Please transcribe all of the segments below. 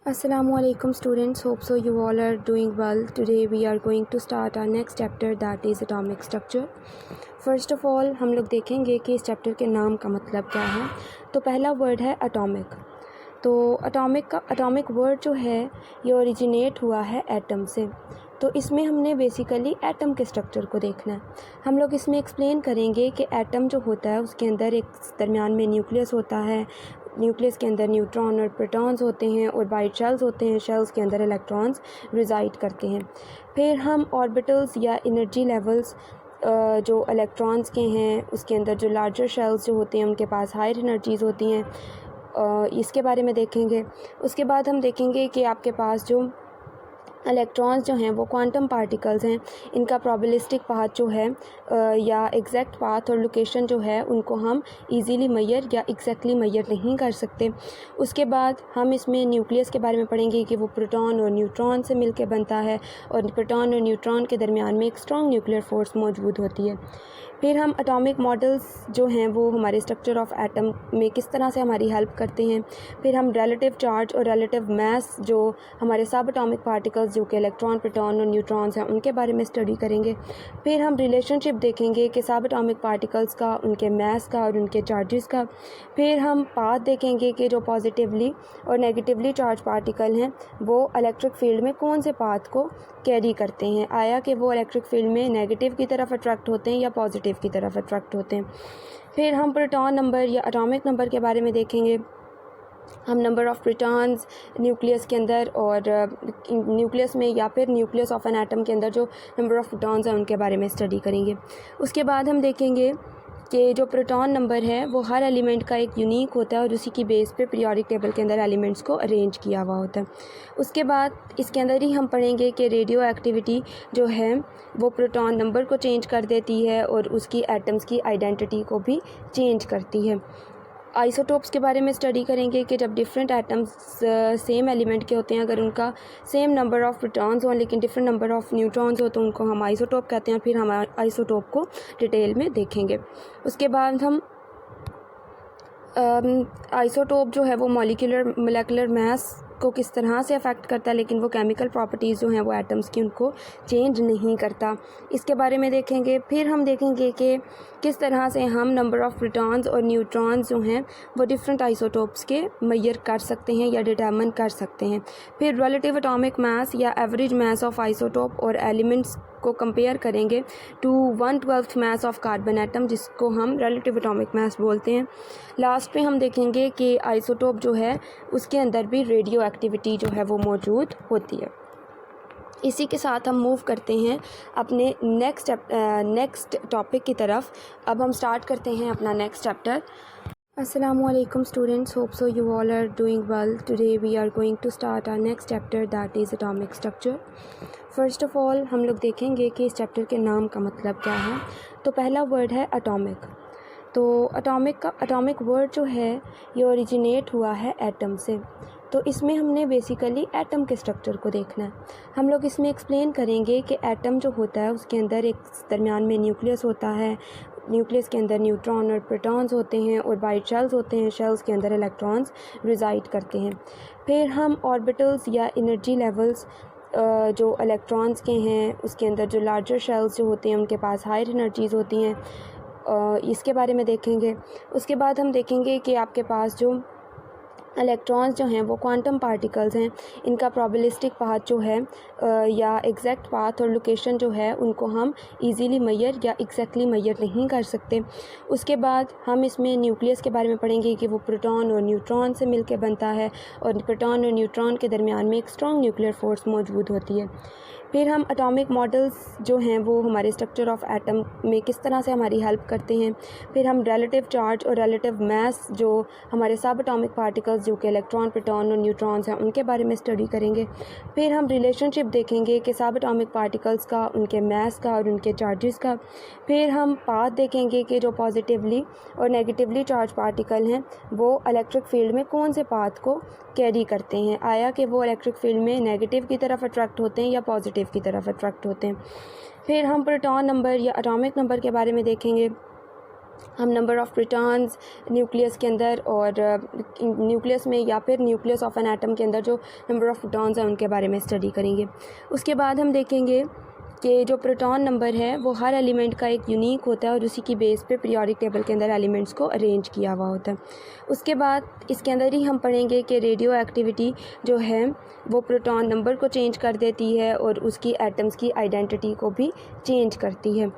Assalamualaikum students, hope so you all are doing well. Today we are going to start our next chapter, that is atomic structure. First of all हम लोग देखेंगे कि इस chapter के नाम का मतलब क्या है। तो पहला वर्ड है अटोमिक। तो अटोमिक वर्ड जो है ये ओरिजिनेट हुआ है एटम से। तो इसमें हमने बेसिकली एटम के स्ट्रक्चर को देखना है। हम लोग इसमें एक्सप्लेन करेंगे कि एटम जो होता है उसके अंदर एक दरमियान में न्यूक्लियस होता है। न्यूक्लियस के अंदर न्यूट्रॉन और प्रोटॉन्स होते हैं और बाइट शेल्स होते हैं। शेल्स के अंदर इलेक्ट्रॉन्स रिजाइड करते हैं। फिर हम ऑर्बिटल्स या एनर्जी लेवल्स जो इलेक्ट्रॉन्स के हैं उसके अंदर जो लार्जर शेल्स जो होते हैं उनके पास हायर एनर्जीज़ होती हैं, इसके बारे में देखेंगे। उसके बाद हम देखेंगे कि आपके पास जो इलेक्ट्रॉन्स जो हैं वो क्वांटम पार्टिकल्स हैं। इनका प्रोबेबिलिस्टिक पाथ जो है या एग्जैक्ट पाथ और लोकेशन जो है उनको हम इजीली मेजर या एग्जैक्टली मेजर नहीं कर सकते। उसके बाद हम इसमें न्यूक्लियस के बारे में पढ़ेंगे कि वो प्रोटॉन और न्यूट्रॉन से मिलकर बनता है और प्रोटॉन और न्यूट्रॉन के दरमियान में एक स्ट्रॉन्ग न्यूक्लियर फोर्स मौजूद होती है। फिर हम एटॉमिक मॉडल्स जो हैं वो हमारे स्ट्रक्चर ऑफ एटम में किस तरह से हमारी हेल्प करते हैं। फिर हम रिलेटिव चार्ज और रिलेटिव मास जो हमारे सब एटॉमिक पार्टिकल्स जो कि इलेक्ट्रॉन, प्रोटॉन और न्यूट्रॉन्स हैं उनके बारे में स्टडी करेंगे। फिर हम रिलेशनशिप देखेंगे कि सब एटॉमिक पार्टिकल्स का, उनके मास का और उनके चार्जेस का। फिर हम पाथ देखेंगे कि जो पॉजिटिवली और नेगेटिवली चार्ज पार्टिकल हैं वो इलेक्ट्रिक फील्ड में कौन से पाथ को कैरी करते हैं। आया कि वो इलेक्ट्रिक फील्ड में नेगेटिव की तरफ अट्रैक्ट होते हैं या पॉजिटिव की तरफ अट्रैक्ट होते हैं। फिर हम प्रोटॉन नंबर या एटॉमिक नंबर के बारे में देखेंगे। हम नंबर ऑफ़ प्रोटॉन्स न्यूक्लियस के अंदर और न्यूक्लियस में या फिर न्यूक्लियस ऑफ एन एटम के अंदर जो नंबर ऑफ़ प्रोटॉन्स हैं उनके बारे में स्टडी करेंगे। उसके बाद हम देखेंगे कि जो प्रोटॉन नंबर है वो हर एलिमेंट का एक यूनिक होता है और उसी की बेस पे पीरियोडिक टेबल के अंदर एलिमेंट्स को अरेंज किया हुआ होता है। उसके बाद इसके अंदर ही हम पढ़ेंगे कि रेडियो एक्टिविटी जो है वो प्रोटॉन नंबर को चेंज कर देती है और उसकी एटम्स की आइडेंटिटी को भी चेंज करती है। आइसोटोप्स के बारे में स्टडी करेंगे कि जब डिफरेंट एटम्स सेम एलिमेंट के होते हैं, अगर उनका सेम नंबर ऑफ़ प्रोटॉन्स हो लेकिन डिफरेंट नंबर ऑफ़ न्यूट्रॉन्स हो तो उनको हम आइसोटोप कहते हैं। फिर हम आइसोटोप को डिटेल में देखेंगे। उसके बाद हम आइसोटोप जो है वो मोलिकुलर मास को किस तरह से अफेक्ट करता है, लेकिन वो केमिकल प्रॉपर्टीज़ जो हैं वो एटम्स की उनको चेंज नहीं करता, इसके बारे में देखेंगे। फिर हम देखेंगे कि किस तरह से हम नंबर ऑफ़ प्रोटॉन्स और न्यूट्रॉन्स जो हैं वो डिफरेंट आइसोटोप्स के मेजर कर सकते हैं या डिटरमिन कर सकते हैं। फिर रिलेटिव एटॉमिक मास या एवरेज मास ऑफ आइसोटोप और एलिमेंट्स को कंपेयर करेंगे to 1/12 mass of carbon atom, जिसको हम रिलेटिव एटॉमिक मास बोलते हैं। लास्ट में हम देखेंगे कि आइसोटोप जो है उसके अंदर भी रेडियो एक्टिविटी जो है वो मौजूद होती है। इसी के साथ हम मूव करते हैं अपने नेक्स्ट टॉपिक की तरफ। अब हम स्टार्ट करते हैं अपना next chapter. Assalamualaikum students, hope so you all are doing well. Today we are going to start our next chapter, that is atomic structure. First of all हम लोग देखेंगे कि इस चैप्टर के नाम का मतलब क्या है। तो पहला वर्ड है अटोमिक। तो अटोमिक वर्ड जो है ये ओरिजिनेट हुआ है एटम से। तो इसमें हमने बेसिकली एटम के स्ट्रक्चर को देखना है। हम लोग इसमें एक्सप्लेन करेंगे कि एटम जो होता है उसके अंदर एक दरमियान में न्यूक्लियस होता है। न्यूक्लियस के अंदर न्यूट्रॉन और प्रोटॉन्स होते हैं और बाइट शेल्स होते हैं। शेल्स के अंदर इलेक्ट्रॉन्स रिजाइड करते हैं। फिर हम ऑर्बिटल्स या एनर्जी लेवल्स जो इलेक्ट्रॉन्स के हैं उसके अंदर जो लार्जर शेल्स जो होते हैं उनके पास हायर एनर्जीज़ होती हैं, इसके बारे में देखेंगे। उसके बाद हम देखेंगे कि आपके पास जो इलेक्ट्रॉन्स जो हैं वो क्वांटम पार्टिकल्स हैं। इनका प्रोबेबिलिस्टिक पाथ जो है या एग्जैक्ट पाथ और लोकेशन जो है उनको हम इजीली मेजर या एग्जैक्टली मेजर नहीं कर सकते। उसके बाद हम इसमें न्यूक्लियस के बारे में पढ़ेंगे कि वो प्रोटॉन और न्यूट्रॉन से मिलकर बनता है और प्रोटॉन और न्यूट्रॉन के दरमियान में एक स्ट्रॉन्ग न्यूक्लियर फोर्स मौजूद होती है। फिर हम एटॉमिक मॉडल्स जो हैं वो हमारे स्ट्रक्चर ऑफ एटम में किस तरह से हमारी हेल्प करते हैं। फिर हम रिलेटिव चार्ज और रिलेटिव मास जो हमारे सब एटॉमिक पार्टिकल्स जो कि इलेक्ट्रॉन, प्रोटॉन और न्यूट्रॉन्स हैं उनके बारे में स्टडी करेंगे। फिर हम रिलेशनशिप देखेंगे कि सब एटॉमिक पार्टिकल्स का, उनके मास का और उनके चार्जेस का। फिर हम पाथ देखेंगे कि जो पॉजिटिवली और नेगेटिवली चार्ज पार्टिकल हैं वो इलेक्ट्रिक फील्ड में कौन से पाथ को कैरी करते हैं। आया कि वो इलेक्ट्रिक फील्ड में नेगेटिव की तरफ अट्रैक्ट होते हैं या पॉजिटिव की तरफ अट्रैक्ट होते हैं। फिर हम प्रोटॉन नंबर या एटॉमिक नंबर के बारे में देखेंगे। हम नंबर ऑफ़ प्रोटॉन्स न्यूक्लियस के अंदर और न्यूक्लियस में या फिर न्यूक्लियस ऑफ एन एटम के अंदर जो नंबर ऑफ़ प्रोटॉन्स हैं उनके बारे में स्टडी करेंगे। उसके बाद हम देखेंगे कि जो प्रोटॉन नंबर है वो हर एलिमेंट का एक यूनिक होता है और उसी की बेस पे पीरियोडिक टेबल के अंदर एलिमेंट्स को अरेंज किया हुआ होता है। उसके बाद इसके अंदर ही हम पढ़ेंगे कि रेडियो एक्टिविटी जो है वो प्रोटॉन नंबर को चेंज कर देती है और उसकी एटम्स की आइडेंटिटी को भी चेंज करती है।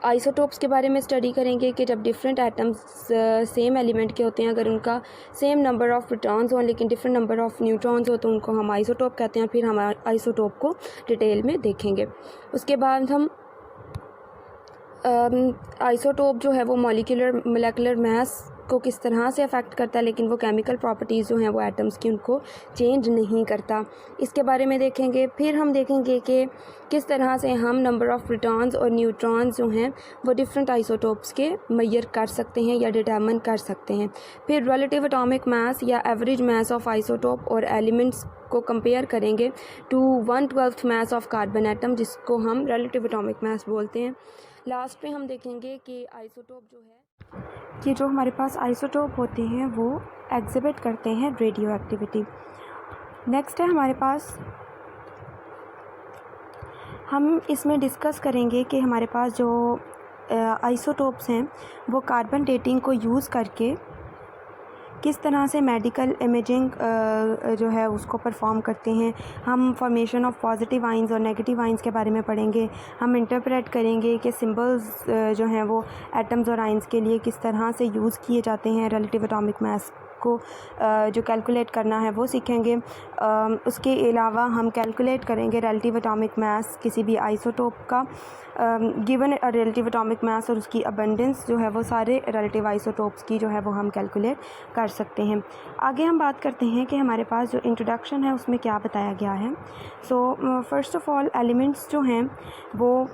आइसोटोप्स के बारे में स्टडी करेंगे कि जब डिफरेंट एटम्स सेम एलिमेंट के होते हैं, अगर उनका सेम नंबर ऑफ़ प्रोटॉन्स हो लेकिन डिफरेंट नंबर ऑफ़ न्यूट्रॉन्स हो तो उनको हम आइसोटोप कहते हैं। फिर हम आइसोटोप को डिटेल में देखेंगे। उसके बाद हम आइसोटोप जो है वो मोलेकुलर मास को किस तरह से अफेक्ट करता है, लेकिन वो केमिकल प्रॉपर्टीज़ जो हैं वो एटम्स की उनको चेंज नहीं करता, इसके बारे में देखेंगे। फिर हम देखेंगे कि किस तरह से हम नंबर ऑफ़ प्रोटॉन्स और न्यूट्रॉन्स जो हैं वो डिफरेंट आइसोटोप्स के मेजर कर सकते हैं या डिटरमिन कर सकते हैं। फिर रिलेटिव एटॉमिक मास या एवरेज मास ऑफ आइसोटोप और एलिमेंट्स को कंपेयर करेंगे to 1/12 mass of carbon atom, जिसको हम रिलेटिव एटॉमिक मास बोलते हैं। लास्ट में हम देखेंगे कि आइसोटोप जो है कि जो हमारे पास आइसोटोप होते हैं वो एग्जिबिट करते हैं रेडियो एक्टिविटी। नेक्स्ट है हमारे पास, हम इसमें डिस्कस करेंगे कि हमारे पास जो आइसोटोप्स हैं वो कार्बन डेटिंग को यूज़ करके किस तरह से मेडिकल इमेजिंग जो है उसको परफॉर्म करते हैं। हम फॉर्मेशन ऑफ पॉजिटिव आइंस और नेगेटिव आइंस के बारे में पढ़ेंगे। हम इंटरप्रेट करेंगे कि सिंबल्स जो हैं वो एटम्स और आइंस के लिए किस तरह से यूज़ किए जाते हैं। रिलेटिव एटॉमिक मास को जो कैलकुलेट करना है वो सीखेंगे। उसके अलावा हम कैलकुलेट करेंगे रिलेटिव एटॉमिक मास किसी भी आइसोटोप का, गिवन रिलेटिव एटॉमिक मास और उसकी अबंडेंस जो है वो सारे रिलेटिव आइसोटोप्स की जो है वो हम कैलकुलेट कर सकते हैं। आगे हम बात करते हैं कि हमारे पास जो इंट्रोडक्शन है उसमें क्या बताया गया है। So first of all elements जो हैं वो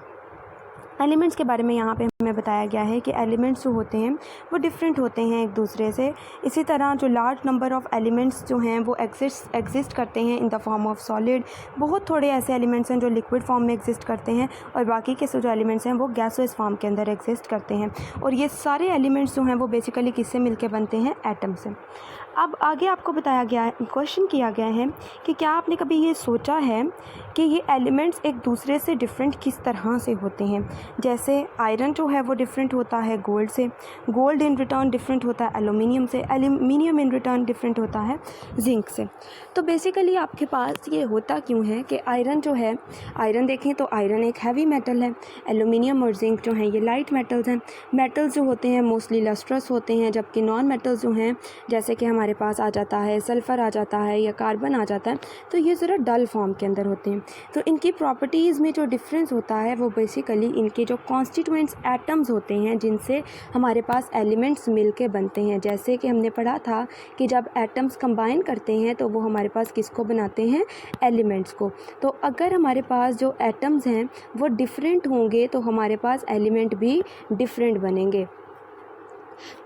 एलिमेंट्स के बारे में यहाँ पे हमें बताया गया है कि एलिमेंट्स जो होते हैं वो डिफरेंट होते हैं एक दूसरे से। इसी तरह जो लार्ज नंबर ऑफ़ एलिमेंट्स जो हैं वो एग्जिस्ट करते हैं in the form of solid. बहुत थोड़े ऐसे एलिमेंट्स हैं जो लिक्विड फॉर्म में एग्जिस्ट करते हैं और बाकी के जो एलिमेंट्स हैं वो गैसियस फॉर्म के अंदर एग्जिस्ट करते हैं। और ये सारे एलिमेंट्स जो हैं वो बेसिकली किससे मिलके बनते हैं? एटम से। अब आगे आपको बताया गया है, क्वेश्चन किया गया है कि क्या आपने कभी ये सोचा है कि ये एलिमेंट्स एक दूसरे से डिफरेंट किस तरह से होते हैं। जैसे आयरन जो है वो डिफरेंट होता है गोल्ड से, गोल्ड इन रिटर्न डिफरेंट होता है एलुमिनियम से, एलुमिनियम इन रिटर्न डिफरेंट होता है जिंक से। तो बेसिकली आपके पास ये होता क्यों है कि आयरन जो है, आयरन देखें तो आयरन एक हैवी मेटल है, एलुमिनियम और जिंक जो हैं ये लाइट मेटल्स हैं। मेटल्स जो होते हैं मोस्टली लस्ट्रस होते हैं, जबकि नॉन मेटल्स जो हैं जैसे कि हमारे पास आ जाता है सल्फ़र आ जाता है या कार्बन आ जाता है तो ये ज़रा डल फॉर्म के अंदर होते हैं। तो इनकी प्रॉपर्टीज़ में जो डिफरेंस होता है वो बेसिकली इनके जो कॉन्स्टिट्यूएंट्स एटम्स होते हैं जिनसे हमारे पास एलिमेंट्स मिलके बनते हैं। जैसे कि हमने पढ़ा था कि जब एटम्स कंबाइन करते हैं तो वो हमारे पास किसको बनाते हैं? एलिमेंट्स को। तो अगर हमारे पास जो एटम्स हैं वो डिफरेंट होंगे तो हमारे पास एलिमेंट भी डिफरेंट बनेंगे।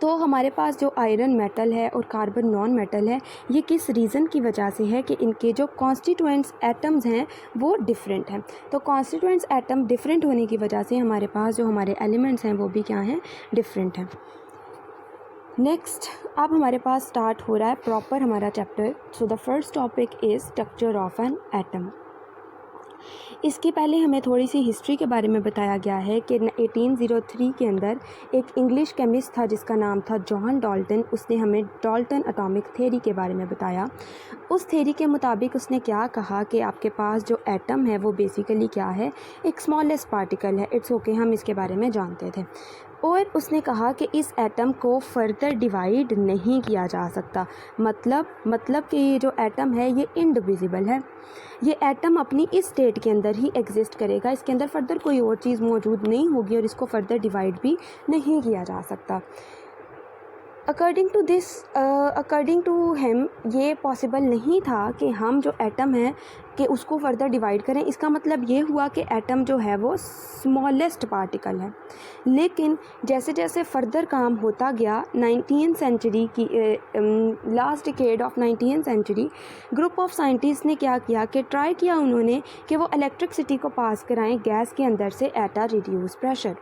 तो हमारे पास जो आयरन मेटल है और कार्बन नॉन मेटल है ये किस रीज़न की वजह से है कि इनके जो कॉन्स्टिट्यूएंट्स एटम्स हैं वो डिफरेंट हैं। तो कॉन्स्टिट्यूएंट्स एटम डिफरेंट होने की वजह से हमारे पास जो हमारे एलिमेंट्स हैं वो भी क्या हैं? डिफरेंट हैं। नेक्स्ट अब हमारे पास स्टार्ट हो रहा है प्रॉपर हमारा chapter. So the first topic is structure of an atom. इसके पहले हमें थोड़ी सी हिस्ट्री के बारे में बताया गया है कि 1803 के अंदर एक इंग्लिश केमिस्ट था जिसका नाम था जॉन डाल्टन। उसने हमें डाल्टन एटॉमिक थ्योरी के बारे में बताया। उस थ्योरी के मुताबिक उसने क्या कहा कि आपके पास जो एटम है वो बेसिकली क्या है? एक स्मॉलेस्ट पार्टिकल है। इट्स ओके, हम इसके बारे में जानते थे। और उसने कहा कि इस एटम को फर्दर डिवाइड नहीं किया जा सकता। मतलब कि ये जो एटम है ये इनडिविजिबल है। ये एटम अपनी इस स्टेट के अंदर ही एग्जिस्ट करेगा, इसके अंदर फर्दर कोई और चीज़ मौजूद नहीं होगी और इसको फर्दर डिवाइड भी नहीं किया जा सकता। अकॉर्डिंग टू हिम ये पॉसिबल नहीं था कि हम जो एटम है कि उसको फर्दर डिवाइड करें। इसका मतलब ये हुआ कि एटम जो है वो स्मॉलेस्ट पार्टिकल है। लेकिन जैसे जैसे फर्दर काम होता गया 19th सेंचुरी की last decade of 19th century group of scientist ने क्या किया कि ट्राई किया उन्होंने कि वो इलेक्ट्रिसिटी को पास कराएं गैस के अंदर से एट अ रिड्यूस प्रेशर।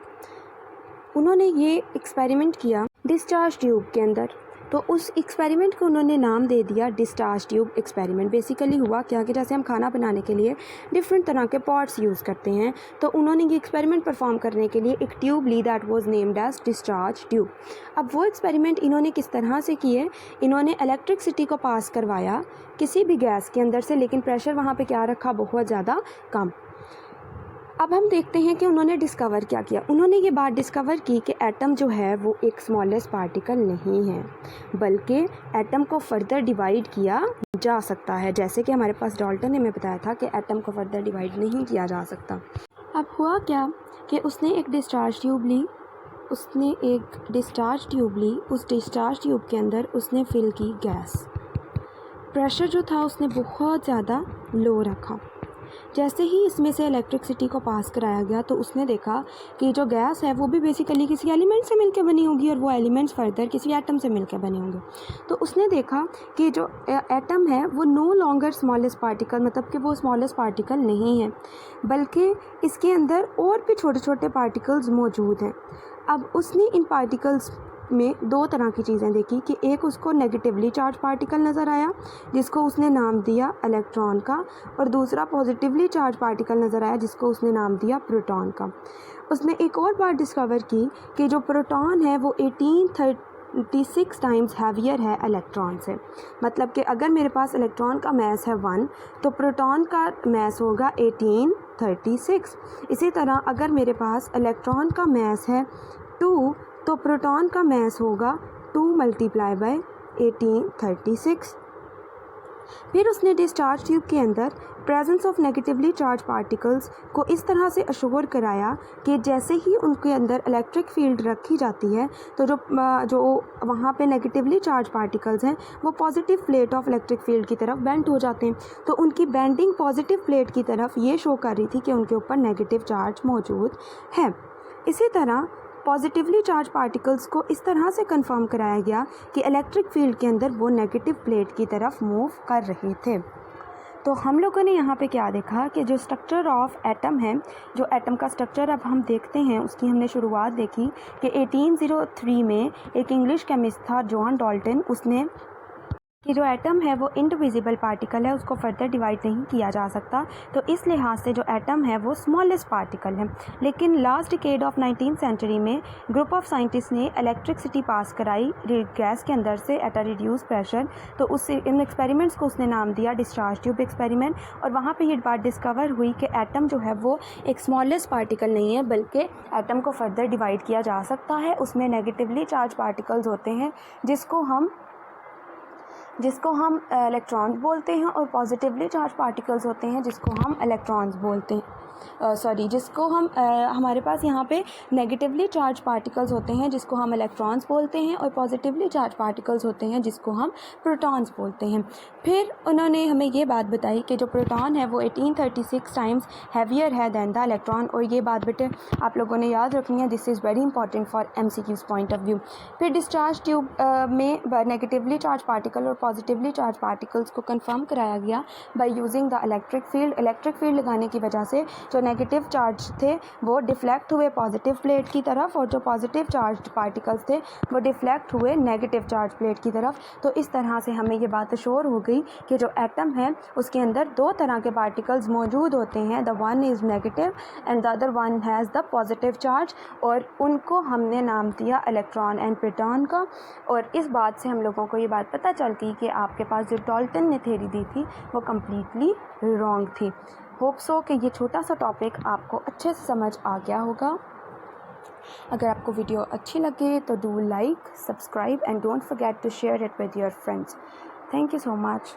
उन्होंने ये एक्सपेरिमेंट किया डिस्चार्ज ट्यूब के अंदर। तो उस एक्सपेरिमेंट को उन्होंने नाम दे दिया डिस्चार्ज ट्यूब एक्सपेरिमेंट। बेसिकली हुआ क्या कि जैसे हम खाना बनाने के लिए डिफरेंट तरह के पॉट्स यूज़ करते हैं, तो उन्होंने ये एक्सपेरिमेंट परफॉर्म करने के लिए एक ट्यूब ली that was named as discharge tube. अब वो एक्सपेरिमेंट इन्होंने किस तरह से किए, इन्होंने इलेक्ट्रिसिटी को पास करवाया किसी भी गैस के अंदर से, लेकिन प्रेशर वहाँ पे क्या रखा, बहुत ज़्यादा कम। अब हम देखते हैं कि उन्होंने डिस्कवर क्या किया। उन्होंने ये बात डिस्कवर की कि एटम जो है वो एक स्मॉलेस्ट पार्टिकल नहीं है, बल्कि एटम को फर्दर डिवाइड किया जा सकता है। जैसे कि हमारे पास डाल्टन ने हमें बताया था कि एटम को फर्दर डिवाइड नहीं किया जा सकता। अब हुआ क्या कि उसने एक डिस्चार्ज ट्यूब ली, उस डिस्चार्ज ट्यूब के अंदर उसने फिल की गैस। प्रेशर जो था उसने बहुत ज़्यादा लो रखा। जैसे ही इसमें से इलेक्ट्रिसिटी को पास कराया गया तो उसने देखा कि जो गैस है वो भी बेसिकली किसी एलिमेंट से मिलकर बनी होगी और वो एलिमेंट्स फर्दर किसी एटम से मिलकर बने होंगे। तो उसने देखा कि जो एटम है वो नो लॉन्गर स्मॉलेस्ट पार्टिकल, मतलब कि वो स्मॉलेस्ट पार्टिकल नहीं है, बल्कि इसके अंदर और भी छोटे छोटे पार्टिकल्स मौजूद हैं। अब उसने इन पार्टिकल्स में दो तरह की चीज़ें देखी कि एक उसको नेगेटिवली चार्ज पार्टिकल नज़र आया जिसको उसने नाम दिया इलेक्ट्रॉन का, और दूसरा पॉजिटिवली चार्ज पार्टिकल नज़र आया जिसको उसने नाम दिया प्रोटॉन का। उसने एक और बात डिस्कवर की कि जो प्रोटॉन है वो 1836 टाइम्स हैवियर है इलेक्ट्रॉन से। मतलब कि अगर मेरे पास इलेक्ट्रॉन का मैस है 1 तो प्रोटॉन का मैस होगा 1836। इसी तरह अगर मेरे पास इलेक्ट्रॉन का मैस है 2 तो प्रोटॉन का मैस होगा 2 मल्टीप्लाई बाय 1836। फिर उसने डिस्चार्ज ट्यूब के अंदर presence of negatively charge particles को इस तरह से अश्योर कराया कि जैसे ही उनके अंदर इलेक्ट्रिक फील्ड रखी जाती है तो जो वहाँ पे नेगेटिवली चार्ज पार्टिकल्स हैं वो positive plate of electric field की तरफ बेंड हो जाते हैं। तो उनकी बेंडिंग पॉजिटिव प्लेट की तरफ ये शो कर रही थी कि उनके ऊपर नेगेटिव चार्ज मौजूद है। इसी तरह पॉजिटिवली चार्ज पार्टिकल्स को इस तरह से कंफर्म कराया गया कि इलेक्ट्रिक फील्ड के अंदर वो नेगेटिव प्लेट की तरफ मूव कर रहे थे। तो हम लोगों ने यहाँ पे क्या देखा कि जो स्ट्रक्चर ऑफ एटम है, जो एटम का स्ट्रक्चर अब हम देखते हैं उसकी हमने शुरुआत देखी कि 1803 में एक इंग्लिश केमिस्ट था जॉन डाल्टन, उसने कि जो एटम है वो इंडिविजिबल पार्टिकल है, उसको फर्दर डिवाइड नहीं किया जा सकता, तो इस लिहाज से जो एटम है वो स्मॉलेस्ट पार्टिकल है। लेकिन last decade of 19th century में ग्रुप ऑफ साइंटिस्ट ने इलेक्ट्रिसिटी पास कराई गैस के अंदर से एट अ रिड्यूस प्रेशर। तो उस इन एक्सपेरिमेंट्स को उसने नाम दिया डिस्चार्ज ट्यूब एक्सपेरिमेंट, और वहाँ पर ये बात डिस्कवर हुई कि एटम जो है वो एक स्मॉलेस्ट पार्टिकल नहीं है, बल्कि एटम को फर्दर डिवाइड किया जा सकता है। उसमें नेगेटिवली चार्ज पार्टिकल्स होते हैं जिसको हम इलेक्ट्रॉन्स बोलते हैं, और पॉजिटिवली चार्ज पार्टिकल्स होते हैं जिसको हम इलेक्ट्रॉन्स बोलते हैं। जिसको हम हमारे पास यहाँ पे नेगेटिवली चार्ज पार्टिकल्स होते हैं जिसको हम इलेक्ट्रॉन्स बोलते हैं, और पॉजिटिवली चार्ज पार्टिकल्स होते हैं जिसको हम प्रोटॉन्स बोलते हैं। फिर उन्होंने हमें ये बात बताई कि जो प्रोटॉन है वो 1836 टाइम्स हैवियर है दैन द इलेक्ट्रॉन, और ये बात बेटे आप लोगों ने याद रखनी है, this is very important for MCQ's point of view. फिर डिस्चार्ज ट्यूब में नेगेटिवली चार्ज पार्टिकल और पॉजिटिवली चार्ज पार्टिकल्स को कंफर्म कराया गया by using the electric field लगाने की वजह से जो नेगेटिव चार्ज थे वो डिफ्लेक्ट हुए पॉजिटिव प्लेट की तरफ, और जो पॉजिटिव चार्ज पार्टिकल्स थे वो डिफ्लेक्ट हुए नेगेटिव चार्ज प्लेट की तरफ। तो इस तरह से हमें ये बात श्योर हो गई कि जो एटम है उसके अंदर दो तरह के पार्टिकल्स मौजूद होते हैं, the one is negative and the other one has the positive charge, और उनको हमने नाम दिया इलेक्ट्रॉन एंड प्रोटॉन का। और इस बात से हम लोगों को ये बात पता चलती कि आपके पास जो डाल्टन ने थ्योरी दी थी वो कम्प्लीटली रॉन्ग थी। होप सो कि ये छोटा सा टॉपिक आपको अच्छे से समझ आ गया होगा। अगर आपको वीडियो अच्छी लगे तो do like, subscribe and don't forget to share it with your friends. Thank you so much.